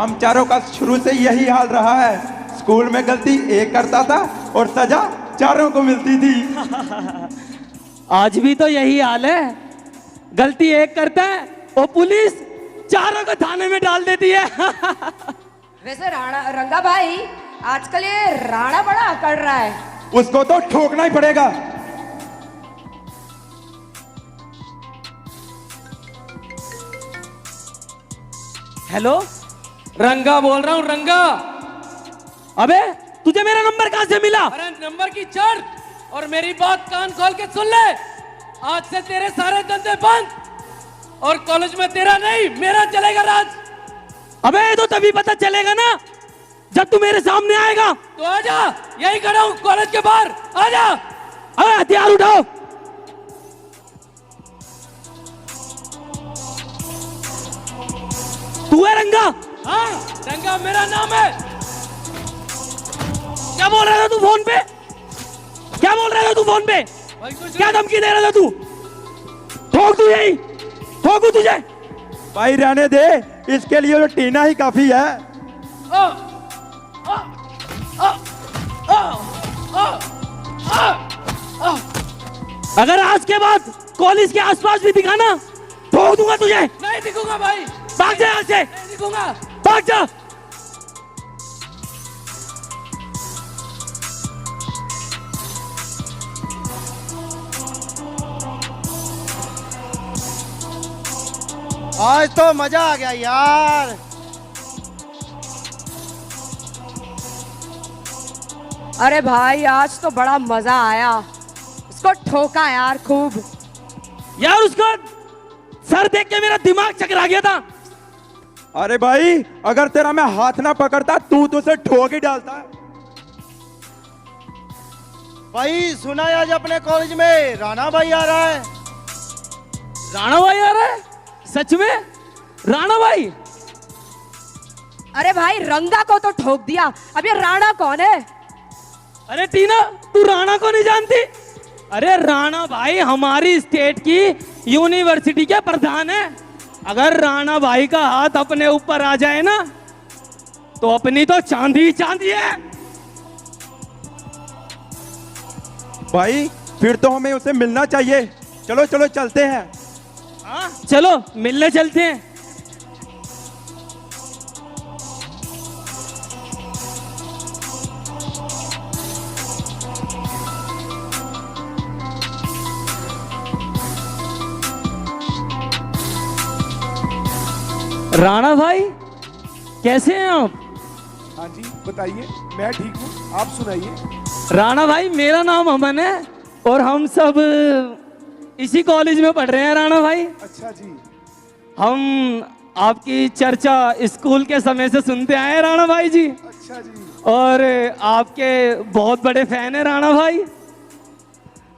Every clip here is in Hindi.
हम चारों का शुरू से यही हाल रहा है। स्कूल में गलती एक करता था और सजा चारों को मिलती थी। आज भी तो यही हाल है, गलती एक करता है और पुलिस चारों को थाने में डाल देती है। वैसे राणा रंगा भाई, आजकल ये राणा बड़ा अकड़ रहा है। उसको तो ठोकना ही पड़ेगा। हेलो, रंगा बोल रहा हूँ, रंगा। अबे तुझे मेरा नंबर कहां से मिला? अरे नंबर की चढ़ और मेरी बात कान खोल के सुन ले। आज से तेरे सारे धंधे बंद और कॉलेज में तेरा नहीं मेरा चलेगा राज। अबे तो तभी पता चलेगा ना जब तू मेरे सामने आएगा। तो आजा, यही खड़ा हूँ कॉलेज के बाहर, आजा। अबे हथियार उठाओ। तू है रंगा? हाँ, रंगा मेरा नाम है। क्या बोल रहा था तू फोन पे? क्या बोल रहा था तू फोन पे? भाई कुछ क्या धमकी दे रहा था तू? ठोक तू यही, ठोकू तुझे? भाई रहने दे, इसके लिए तो टीना ही काफी है। आ, आ, आ, आ, आ, आ, आ। अगर आज के बाद कॉलेज के आसपास भी दिखाना ठोक दूंगा तुझे। नहीं दिखूंगा भाई, भाग जा यहाँ से, नहीं दिखूंगा। भाग जा। आज तो मजा आ गया यार। अरे भाई आज तो बड़ा मजा आया, उसको ठोका यार खूब। यार उसका सर देख के मेरा दिमाग चकरा गया था। अरे भाई अगर तेरा मैं हाथ ना पकड़ता तू तो उसे ठोक ही डालता। भाई सुना है आज अपने कॉलेज में राणा भाई आ रहा है। राणा भाई आ रहा है? सच में? राणा भाई? अरे भाई रंगा को तो ठोक दिया, अब ये राणा कौन है? अरे टीना, तू राणा को नहीं जानती? अरे राणा भाई हमारी स्टेट की यूनिवर्सिटी के प्रधान है। अगर राणा भाई का हाथ अपने ऊपर आ जाए ना तो अपनी तो चांदी ही चांदी है। भाई फिर तो हमें उसे मिलना चाहिए। चलो चलो चलते हैं। हाँ चलो मिलने चलते हैं। राणा भाई कैसे हैं आप? हाँ जी बताइए, मैं ठीक हूँ, आप सुनाइए। राणा भाई मेरा नाम अमन है और हम सब इसी कॉलेज में पढ़ रहे हैं। राणा भाई अच्छा जी। हम आपकी चर्चा स्कूल के समय से सुनते आए हैं राणा भाई जी, अच्छा जी। और आपके बहुत बड़े फैन हैं राणा भाई।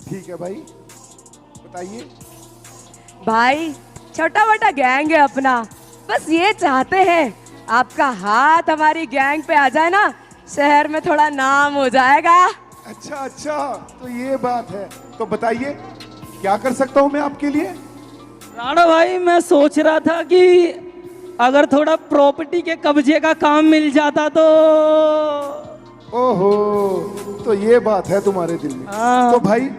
ठीक है भाई, बताइए। भाई छोटा मोटा गैंग है अपना, बस ये चाहते हैं आपका हाथ हमारी गैंग पे आ जाए ना, शहर में थोड़ा नाम हो जाएगा। अच्छा अच्छा, तो ये बात है, तो बताइए क्या कर सकता हूँ मैं आपके लिए। राणा भाई मैं सोच रहा था कि अगर थोड़ा प्रॉपर्टी के कब्जे का काम मिल जाता तो। ओहो, तो ये बात है तुम्हारे दिल में। हाँ। तो भाई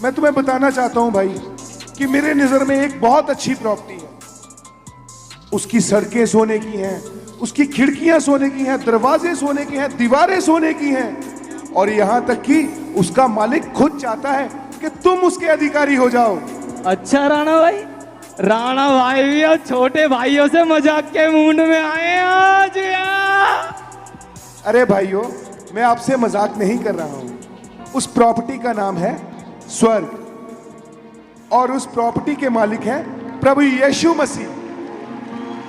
मैं तुम्हें बताना चाहता हूँ भाई कि मेरे नजर में एक बहुत अच्छी प्रॉपर्टी है। उसकी सड़कें सोने की हैं, उसकी खिड़कियां सोने की हैं, दरवाजे सोने के हैं, दीवारें सोने की हैं, और यहां तक कि उसका मालिक खुद चाहता है कि तुम उसके अधिकारी हो जाओ। अच्छा राणा भाई, राणा भाई भी अब छोटे भाइयों से मजाक के मूड में आए हैं आज यार। अरे भाइयों, मैं आपसे मजाक नहीं कर रहा हूं। उस प्रॉपर्टी का नाम है स्वर्ग, और उस प्रॉपर्टी के मालिक हैं प्रभु यीशु मसीह।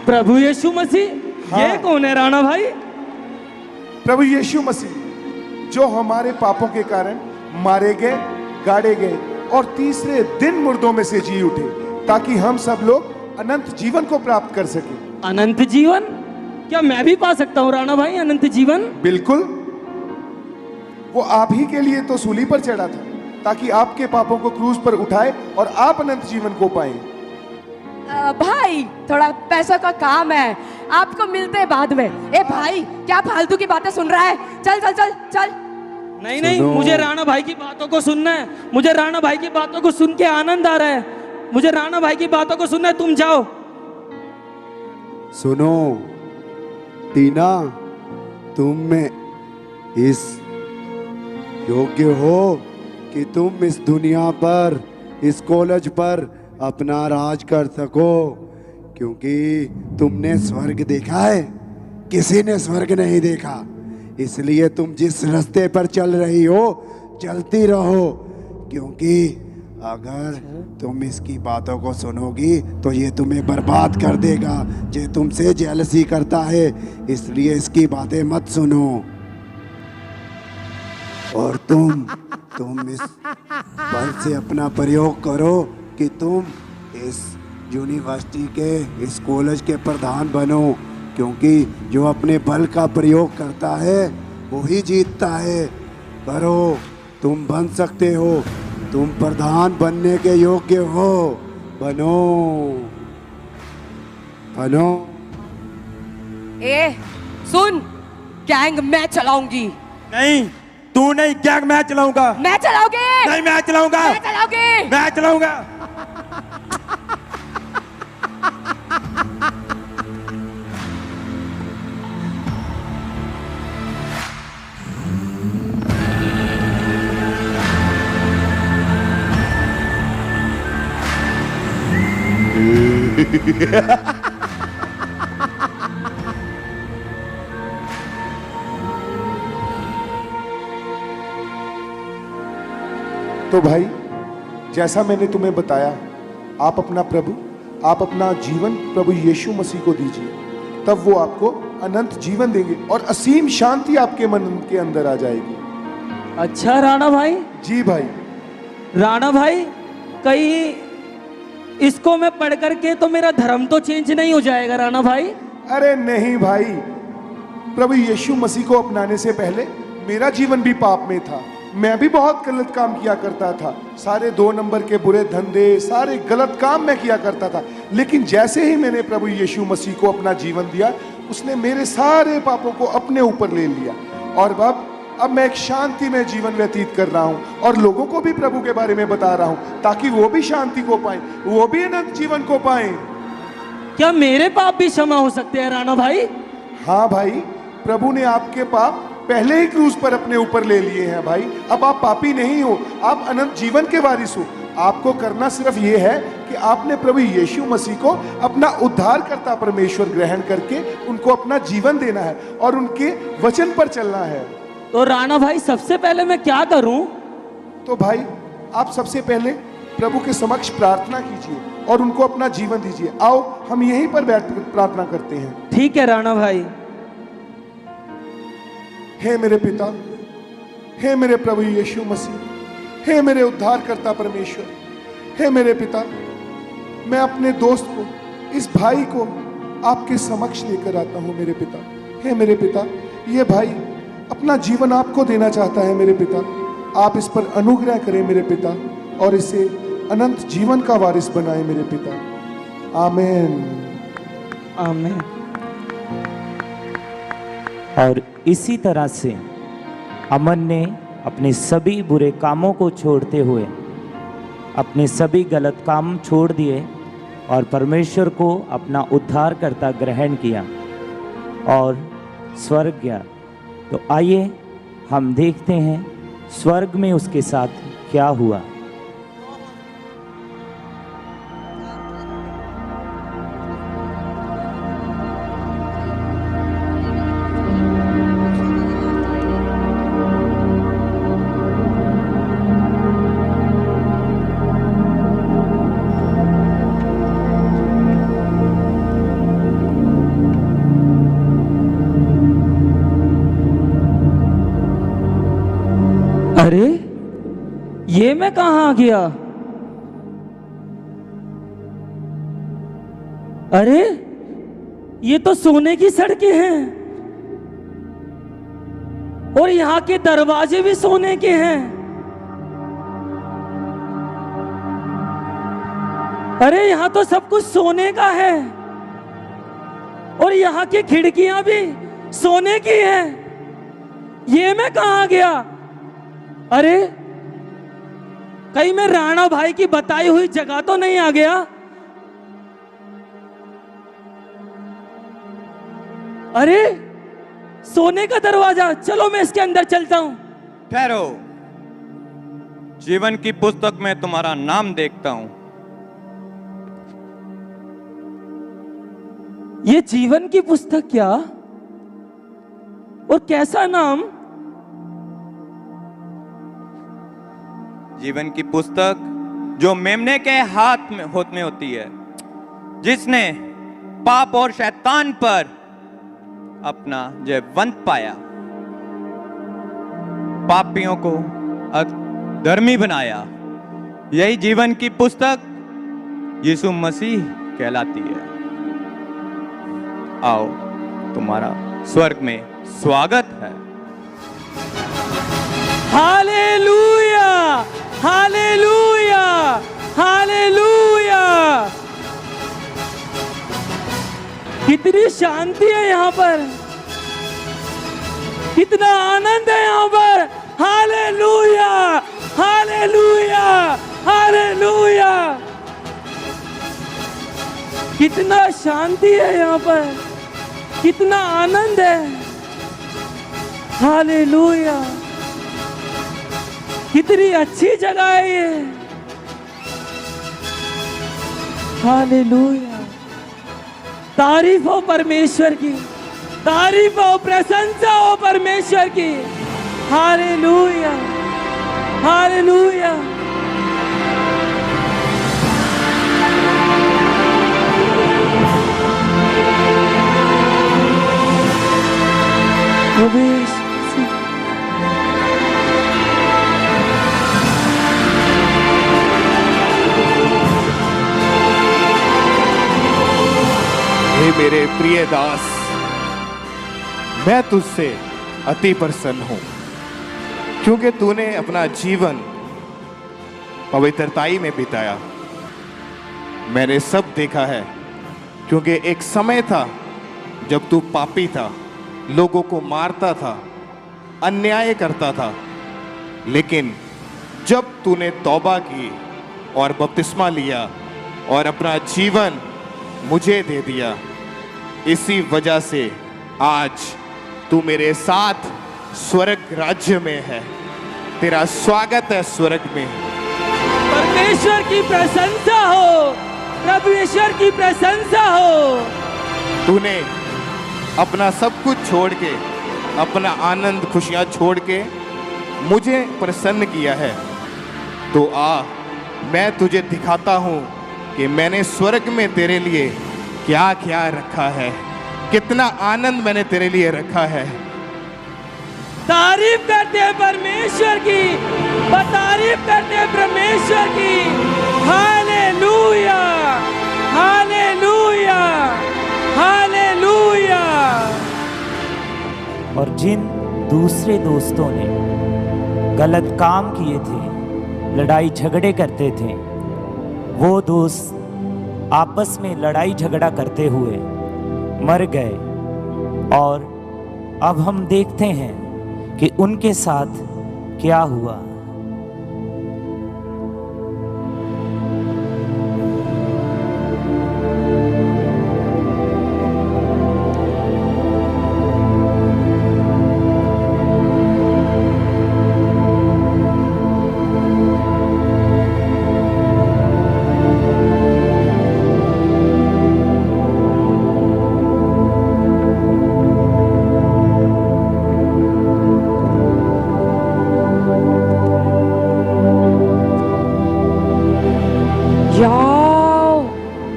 प्रभु यीशु मसीह? हाँ। ये कौन है राणा भाई? प्रभु यीशु मसीह जो हमारे पापों के कारण मारे गए, गाड़े गए और तीसरे दिन मुर्दों में से जी उठे, ताकि हम सब लोग अनंत जीवन को प्राप्त कर सके। अनंत जीवन? क्या मैं भी पा सकता हूँ राणा भाई अनंत जीवन? बिल्कुल, वो आप ही के लिए तो सूली पर चढ़ा था, ताकि आपके पापों को क्रूज पर उठाए और आप अनंत जीवन को पाएं। भाई थोड़ा पैसों का काम है, आपको मिलते हैं बाद में। ए भाई क्या फालतू की बातें सुन रहा है, चल चल चल चल। नहीं नहीं, मुझे राणा भाई की बातों को सुनना है, मुझे राणा भाई की बातों को सुन के आनंद आ रहा है, मुझे राणा भाई की बातों को सुनना है, तुम जाओ। सुनो टीना, तुम में इस योग्य हो कि तुम इस दुनिया पर, इस कॉलेज पर अपना राज कर सको, क्योंकि तुमने स्वर्ग देखा है, किसी ने स्वर्ग नहीं देखा। इसलिए तुम जिस रास्ते पर चल रही हो चलती रहो, क्योंकि अगर तुम इसकी बातों को सुनोगी तो ये तुम्हें बर्बाद कर देगा। ये तुमसे जेलसी करता है, इसलिए इसकी बातें मत सुनो। और तुम इस बल से अपना प्रयोग करो कि तुम इस यूनिवर्सिटी के, इस कॉलेज के प्रधान बनो, क्योंकि जो अपने बल का प्रयोग करता है वही जीतता है। करो, तुम बन सकते हो, तुम प्रधान बनने के योग्य हो, बनो बनो। ए सुन, गैंग मैं चलाऊंगी। नहीं, तू नहीं, गैंग मैं चलाऊंगा। मैं चलाऊंगी। नहीं, मैं चलाऊंगा। मैं चलाऊंगी। मैं चलाऊंगा। तो भाई जैसा मैंने तुम्हें बताया, आप अपना प्रभु, आप अपना जीवन प्रभु यीशु मसीह को दीजिए, तब वो आपको अनंत जीवन देंगे और असीम शांति आपके मन के अंदर आ जाएगी। अच्छा राणा भाई। जी भाई। राणा भाई, कहीं इसको मैं पढ़ करके तो मेरा धर्म तो चेंज नहीं हो जाएगा राणा भाई? अरे नहीं भाई, प्रभु यीशु मसीह को अपनाने से पहले मेरा जीवन भी पाप में था। मैं भी बहुत गलत काम किया करता था, सारे 2 नंबर के बुरे धंधे, सारे गलत काम मैं किया करता था। लेकिन जैसे ही मैंने प्रभु यीशु मसीह को अपना जीवन दिया, उसने मेरे सारे पापों को अपने ऊपर ले लिया। और अब मैं एक शांति में जीवन व्यतीत कर रहा हूँ और लोगों को भी प्रभु के बारे में बता रहा हूँ, ताकि वो भी शांति को पाएं, वो भी अनंत जीवन को पाएं। क्या मेरे पाप भी क्षमा हो सकते हैं राणा भाई? हाँ भाई, प्रभु ने आपके पाप पहले ही क्रूज पर अपने ऊपर ले लिए हैं भाई। अब आप पापी नहीं हो, आप अनंत जीवन के वारिस हो। आपको करना सिर्फ ये है कि आपने प्रभु यीशु मसीह को अपना उद्धारकर्ता परमेश्वर ग्रहण करके उनको अपना जीवन देना है और उनके वचन पर चलना है। तो राणा भाई, सबसे पहले मैं क्या करूं? तो भाई आप सबसे पहले प्रभु के समक्ष प्रार्थना कीजिए और उनको अपना जीवन दीजिए। आओ हम यहीं पर बैठ प्रार्थना करते हैं। ठीक है राणा भाई। हे मेरे पिता, हे मेरे प्रभु यीशु मसीह, हे मेरे उद्धारकर्ता परमेश्वर, हे मेरे पिता, मैं अपने दोस्त को, इस भाई को आपके समक्ष लेकर आता हूं मेरे पिता। हे मेरे पिता, ये भाई अपना जीवन आपको देना चाहता है मेरे पिता। आप इस पर अनुग्रह करें मेरे पिता और इसे अनंत जीवन का वारिस बनाएं मेरे पिता। आमीन। आमीन। और इसी तरह से अमन ने अपने सभी बुरे कामों को छोड़ते हुए अपने सभी गलत काम छोड़ दिए और परमेश्वर को अपना उद्धारकर्ता ग्रहण किया और स्वर्ग गया। तो आइए हम देखते हैं स्वर्ग में उसके साथ क्या हुआ। अरे ये मैं कहाँ आ गया? अरे ये तो सोने की सड़कें हैं और यहाँ के दरवाजे भी सोने के हैं। अरे यहाँ तो सब कुछ सोने का है और यहाँ की खिड़कियां भी सोने की हैं। ये मैं कहाँ गया? अरे कहीं मैं राणा भाई की बताई हुई जगह तो नहीं आ गया? अरे सोने का दरवाजा, चलो मैं इसके अंदर चलता हूं। ठहरो, जीवन की पुस्तक में तुम्हारा नाम देखता हूं। ये जीवन की पुस्तक क्या? और कैसा नाम? जीवन की पुस्तक जो मेमने के हाथ में होती है, जिसने पाप और शैतान पर अपना जयवंत पाया, पापियों को धर्मी बनाया। यही जीवन की पुस्तक यीशु मसीह कहलाती है। आओ, तुम्हारा स्वर्ग में स्वागत है। Hallelujah, hallelujah, hallelujah. कितनी शांति है यहाँ पर, कितना आनंद है यहाँ पर। Hallelujah, hallelujah, hallelujah. कितना शांति है यहाँ पर, कितना आनंद है। हालेलुया, कितनी अच्छी जगह है ये। हालेलुया, तारीफ हो परमेश्वर की, तारीफ हो, प्रशंसा हो परमेश्वर की। Hallelujah, hallelujah. प्रवेश हे मेरे प्रिय दास, मैं तुझसे अति प्रसन्न हूं, क्योंकि तूने अपना जीवन पवित्रताई में बिताया। मैंने सब देखा है, क्योंकि एक समय था जब तू पापी था, लोगों को मारता था, अन्याय करता था, लेकिन जब तूने तौबा की और बपतिस्मा लिया और अपना जीवन मुझे दे दिया, इसी वजह से आज तू मेरे साथ स्वर्ग राज्य में है। तेरा स्वागत है स्वर्ग में। परमेश्वर की प्रशंसा हो, परमेश्वर की प्रशंसा हो। तूने अपना सब कुछ छोड़ के, अपना आनंद खुशियां छोड़ के मुझे प्रसन्न किया है। तो आ, मैं तुझे दिखाता हूं कि मैंने स्वर्ग में तेरे लिए क्या क्या रखा है, कितना आनंद मैंने तेरे लिए रखा है। तारीफ करते हैं परमेश्वर की, तारीफ करते हैं परमेश्वर की। Hallelujah, hallelujah, hallelujah. और जिन दूसरे दोस्तों ने गलत काम किए थे, लड़ाई झगड़े करते थे, वो दोस्त आपस में लड़ाई झगड़ा करते हुए मर गए। और अब हम देखते हैं कि उनके साथ क्या हुआ।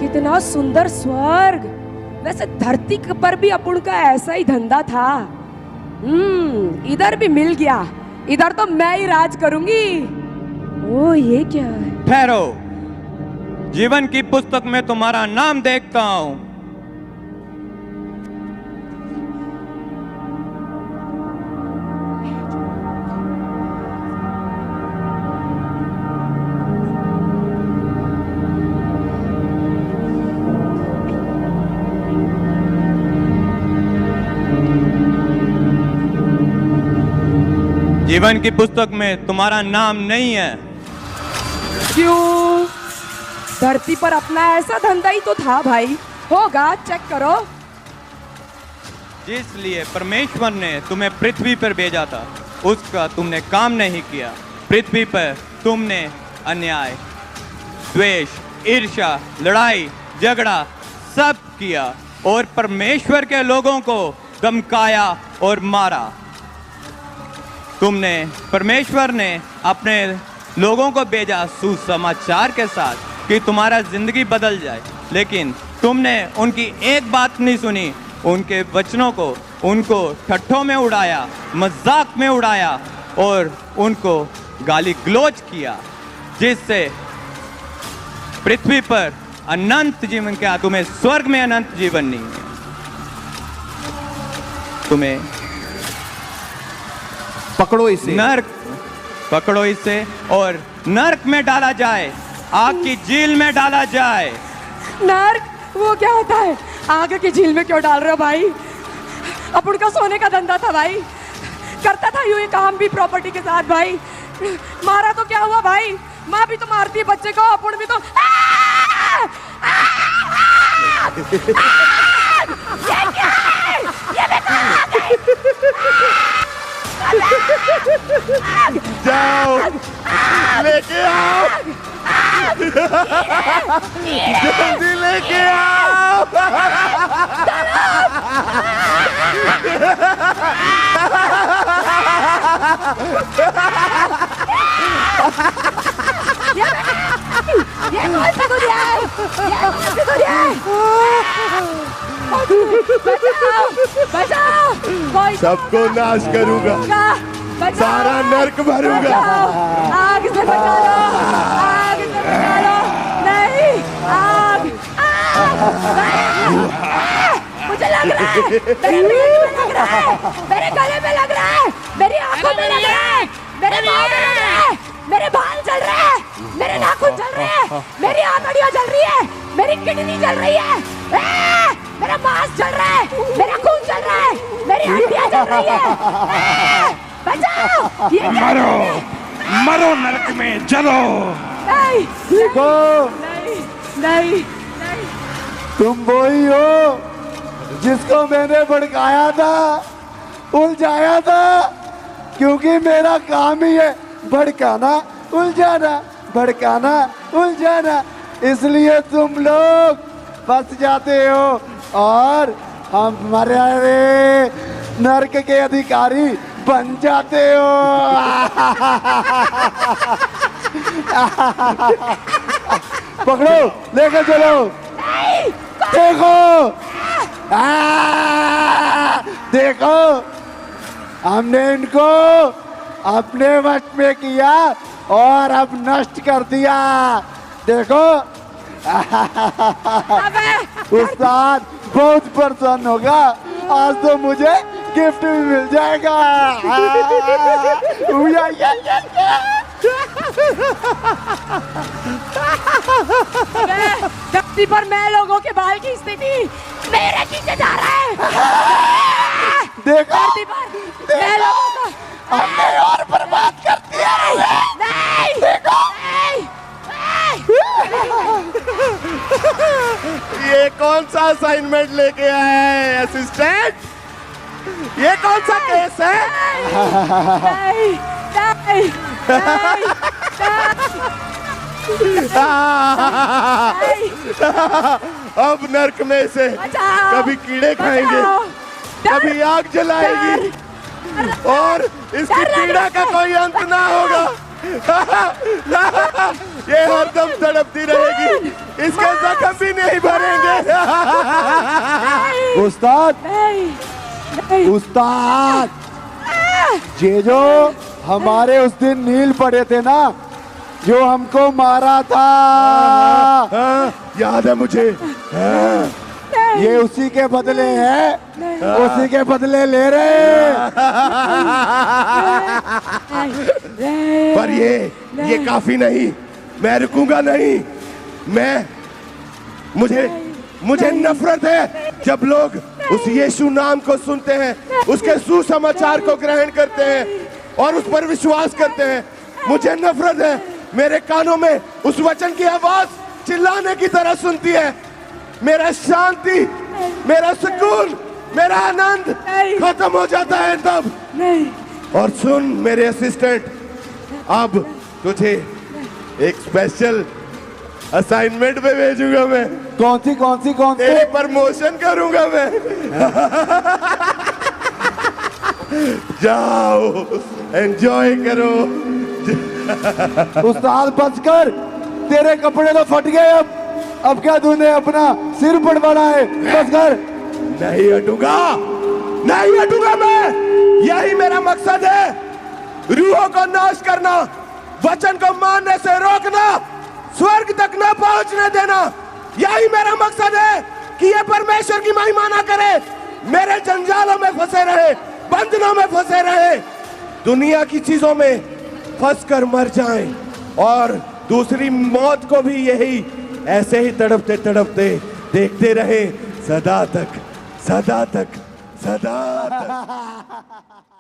कितना सुंदर स्वर्ग। वैसे धरती पर भी अपुन का ऐसा ही धंधा था। इधर भी मिल गया, इधर तो मैं ही राज करूंगी। ओ, ये क्या है? ठहरो, जीवन की पुस्तक में तुम्हारा नाम देखता हूं। जीवन की पुस्तक में तुम्हारा नाम नहीं है। क्यों? धरती पर अपना ऐसा धंधा ही तो था भाई, होगा, चेक करो। जिस लिए परमेश्वर ने तुम्हें पृथ्वी पर भेजा था उसका तुमने काम नहीं किया। पृथ्वी पर तुमने अन्याय, द्वेष, ईर्ष्या, लड़ाई, झगड़ा सब किया और परमेश्वर के लोगों को धमकाया और मारा। परमेश्वर ने अपने लोगों को भेजा सुसमाचार के साथ कि तुम्हारा जिंदगी बदल जाए, लेकिन तुमने उनकी एक बात नहीं सुनी। उनके वचनों को उनको ठट्ठों में उड़ाया, मजाक में उड़ाया और उनको गाली गलौज किया, जिससे पृथ्वी पर अनंत जीवन क्या, तुम्हें स्वर्ग में अनंत जीवन नहीं है। तुम्हें पकड़ो इसे, नर्क पकड़ो इसे और नर्क में डाला जाए, आग की झील में डाला जाए। नर्क वो क्या होता है? आग की झील में क्यों डाल रहे हो भाई? अपन का सोने का धंधा था भाई, करता था यूं ही काम भी प्रॉपर्टी के साथ भाई। मारा तो क्या हुआ भाई, माँ भी तो मारती है बच्चे को, अपन भी तो ये क्या है? ये बेकार है। जाओ लेके आओ, जल्दी लेके आओ। ये कौन सी दुनिया है? ये कौन सी दुनिया है? बचाओ, बचाओ, कोई सबको नाश करूंगा, बचाओ, सारा नर्क भरूंगा। आग से बचा लो, आग से बचा लो। नहीं, आग, मुझे लग रहा है, मेरे पेट में लग रहा है, मेरे गले में लग रहा है, मेरी आंखों में लग रहा है, मेरे मुंह में लग रहा है, मेरे बाल जल रहे हैं, मेरे नाखून जल रहे हैं, मेरी आंतड़ियां जल रही है, मेरी किडनी जल रही है, मेरा मांस जल रहा है, मेरा खून जल रहा है, मेरी हड्डियां जल रही है। बचाओ! ये मरो, मरो नरक में जलो। नहीं, देखो, नहीं, नहीं, नहीं। तुम वही हो जिसको मैंने भड़काया था, उलझाया था, क्योंकि मेरा काम ही है भड़काना, उलझाना, भड़काना, उलझाना। इसलिए तुम लोग फंस जाते हो और हमारे नर्क के अधिकारी बन जाते हो। पकड़ो, लेकर चलो। देखो, देखो, हमने इनको अपने वश में किया और अब नष्ट कर दिया। देखो, उस्ताद बहुत प्रसन्न होगा, आज तो मुझे गिफ्ट भी मिल जाएगा। धरती पर मैं लोगों के बाल की स्थिति मेरे खींचे जा रहा है। देखो, धरती पर मैं लोगों को हमने और बर्बाद कर दिया। नहीं, देखो, ये कौन सा असाइनमेंट लेके आया है असिस्टेंट? ये कौन सा केस है? नहीं, नहीं, नहीं, अब नर्क में से बचाओ, कभी कीड़े खाएंगे, बचाओ, कभी आग जलाएगी और इसकी पीड़ा का कोई अंत ना होगा। ये हरदम तड़पती रहेगी, इसके जख्म भी नहीं भरेंगे। उस्ताद, नहीं, नहीं, उस्ताद, ये जो हमारे उस दिन नील पड़े थे ना, जो हमको मारा था, याद है मुझे। ये उसी के बदले है, उसी के बदले ले रहे। पर ये काफी नहीं, मैं रुकूंगा नहीं। मुझे नफरत है जब लोग उस यीशु नाम को सुनते हैं, उसके सुसमाचार को ग्रहण करते हैं। और उस पर विश्वास करते हैं। मुझे नफरत है, मेरे कानों में उस वचन की आवाज चिल्लाने की तरह सुनती है। मेरा शांति, मेरा सुकून, मेरा आनंद खत्म हो जाता है तब। नहीं और सुन मेरे असिस्टेंट, अब तुझे एक स्पेशल असाइनमेंट पे भेजूंगा मैं। कौन सी तेरी प्रमोशन करूंगा मैं। जाओ एंजॉय करो। उस्ताद बचकर, तेरे कपड़े तो फट गए। अब क्या तूने अपना सिर पड़वाना है? बस कर। नहीं हटूंगा, नहीं हटूंगा मैं। यही मेरा मकसद है, रूहों को नाश करना, वचन को मानने से रोकना, स्वर्ग तक न पहुंचने देना। यही मेरा मकसद है कि ये परमेश्वर की महिमा ना करे, मेरे जंजालों में फंसे रहे, बंधनों में फंसे रहे, दुनिया की चीजों में फंस कर मर जाएं और दूसरी मौत को भी यही ऐसे ही तड़पते तड़पते देखते रहे, सदा तक, सदा तक, सदा तक।